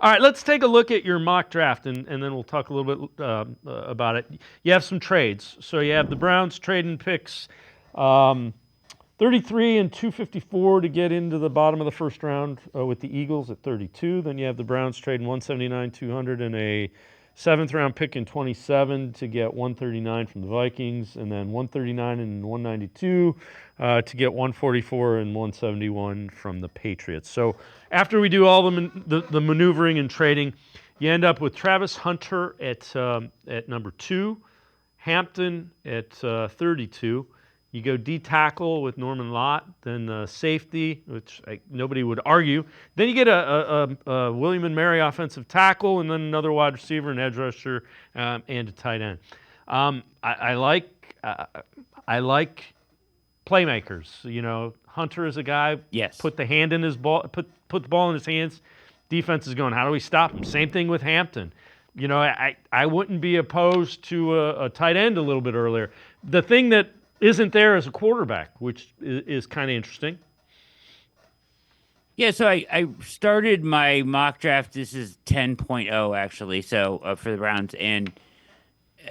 All right, let's take a look at your mock draft, and then we'll talk a little bit about it. You have some trades. So you have the Browns trading picks, 33 and 254 to get into the bottom of the first round with the Eagles at 32. Then you have the Browns trading 179, 200, and a seventh round pick in 27 to get 139 from the Vikings, and then 139 and 192 to get 144 and 171 from the Patriots. So after we do all the maneuvering and trading, you end up with Travis Hunter at number 2, Hampton at 32. You go D tackle with Norman-Lott, then safety, which nobody would argue. Then you get a William and Mary offensive tackle, and then another wide receiver, an edge rusher, and a tight end. I like playmakers. You know, Hunter is a guy. Yes. Put the hand in his ball. Put the ball in his hands. Defense is going, how do we stop him? Same thing with Hampton. You know, I wouldn't be opposed to a tight end a little bit earlier. The thing that isn't there as a quarterback, which is kind of interesting. Yeah, so I started my mock draft. This is 10.0 actually, so for the Browns, and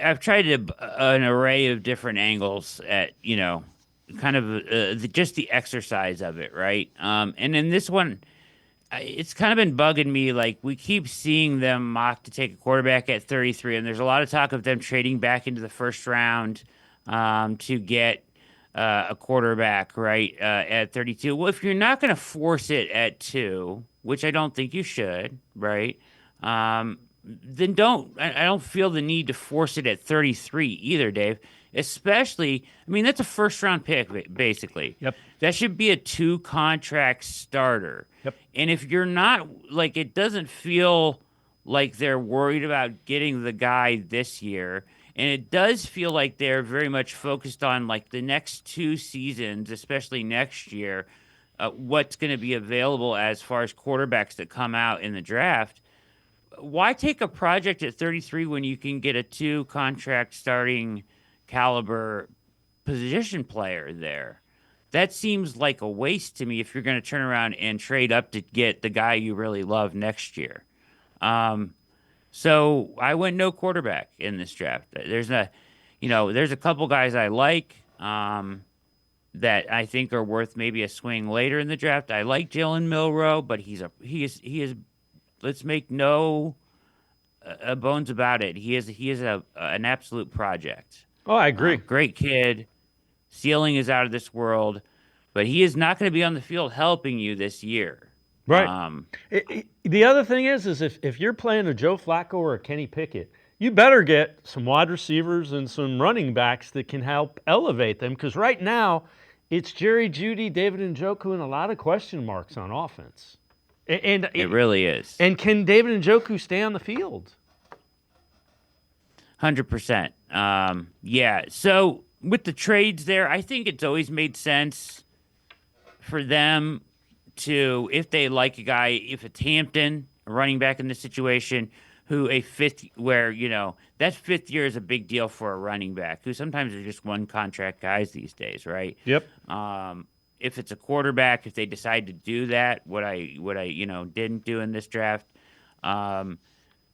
I've tried an array of different angles at kind of just the exercise of it, right? And in this one, it's kind of been bugging me. Like we keep seeing them mock to take a quarterback at 33, and there's a lot of talk of them trading back into the first round to get a quarterback, right, at 32. Well, if you're not going to force it at 2, which I don't think you should, right, then don't. I don't feel the need to force it at 33 either, Dave. Especially, I mean, that's a first-round pick, basically. Yep. That should be a 2-contract starter. Yep. And if you're not, like, it doesn't feel like they're worried about getting the guy this year. And it does feel like they're very much focused on like the next 2 seasons, especially next year, what's going to be available as far as quarterbacks that come out in the draft. Why take a project at 33 when you can get a 2-contract starting caliber position player there? That seems like a waste to me if you're going to turn around and trade up to get the guy you really love next year. So I went no quarterback in this draft. There's a couple guys I like that I think are worth maybe a swing later in the draft. I like Jalen Milroe, but he is. Let's make no bones about it. He is an absolute project. Oh, I agree. Great kid. Ceiling is out of this world, but he is not going to be on the field helping you this year. Right. The other thing is if you're playing a Joe Flacco or a Kenny Pickett, you better get some wide receivers and some running backs that can help elevate them. Because right now, it's Jerry Jeudy, David Njoku, and a lot of question marks on offense. And it really is. And can David Njoku stay on the field? 100%. Yeah. So with the trades there, I think it's always made sense for them to, if they like a guy, if it's Hampton, a running back in this situation, who that 5th year is a big deal for a running back, who sometimes are just 1-contract guys these days, right? Yep. If it's a quarterback, if they decide to do that, what I didn't do in this draft.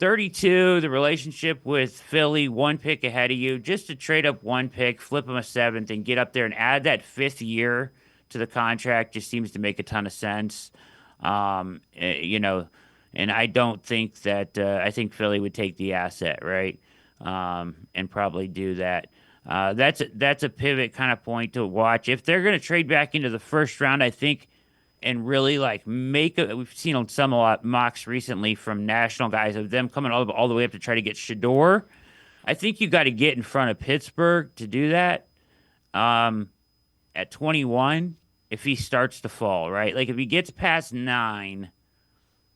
32, the relationship with Philly, 1 pick ahead of you, just to trade up 1 pick, flip them a 7th, and get up there and add that 5th year to the contract just seems to make a ton of sense. And I don't think that I think Philly would take the asset, right? And probably do that. That's a pivot kind of point to watch. If they're going to trade back into the first round, I think, and really like we've seen some mocks recently from national guys of them coming all the way up to try to get Shador. I think you got to get in front of Pittsburgh to do that. At 21, if he starts to fall, right? Like if he gets past 9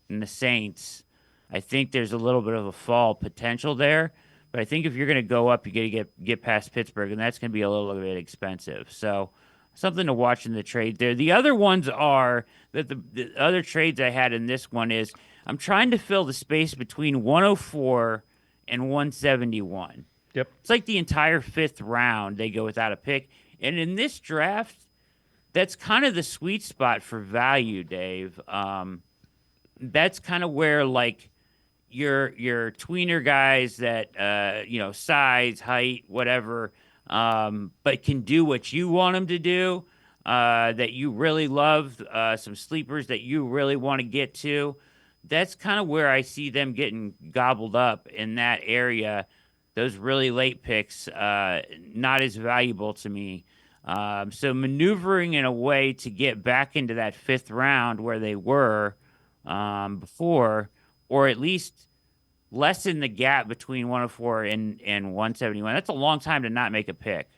in the Saints, I think there's a little bit of a fall potential there. But I think if you're going to go up, you got to get past Pittsburgh, and that's going to be a little bit expensive. So something to watch in the trade there. The other ones are that the other trades I had in this one is I'm trying to fill the space between 104 and 171. Yep. It's like the entire 5th round they go without a pick. And in this draft, that's kind of the sweet spot for value, Dave. that's kind of where like your tweener guys that size, height, whatever, but can do what you want them to do, that you really love, some sleepers that you really want to get to. That's kind of where I see them getting gobbled up in that area. Those really late picks, not as valuable to me. So maneuvering in a way to get back into that fifth round where they were before, or at least lessen the gap between 104 and 171. That's a long time to not make a pick.